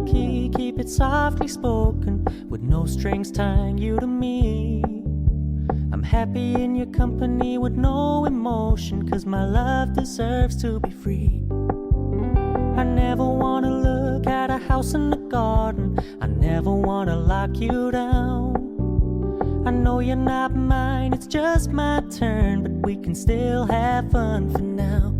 low-key, keep it softly spoken, with no strings tying you to me. I'm happy in your company with no emotion, 'cause my love deserves to be free. I never wanna look at a house in the garden, I never wanna lock you down. I know you're not mine, it's just my turn, but we can still have fun for now.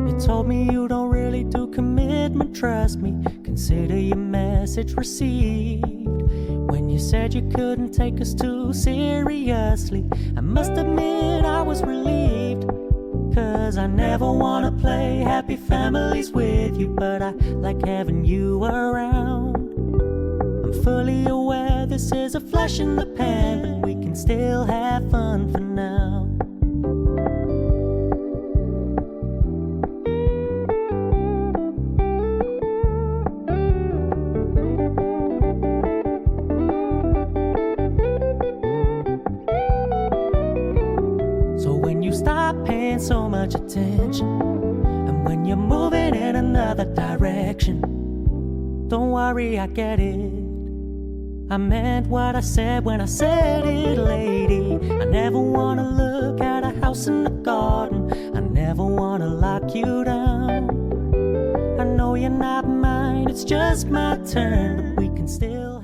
You told me you don't really do commitment, trust me, consider your message received. When you said you couldn't take us too seriously, I must admit I was relieved. 'Cause I never wanna play happy families with you, but I like having you around. I'm fully aware this is a flash in the pan, but we can still have fun for now. So when you stop paying so much attention, and when you're moving in another direction, don't worry, I get it. I meant what I said when I said it, lady. I never wanna look at a house in the garden, I never wanna lock you down. I know you're not mine, it's just my turn, but we can still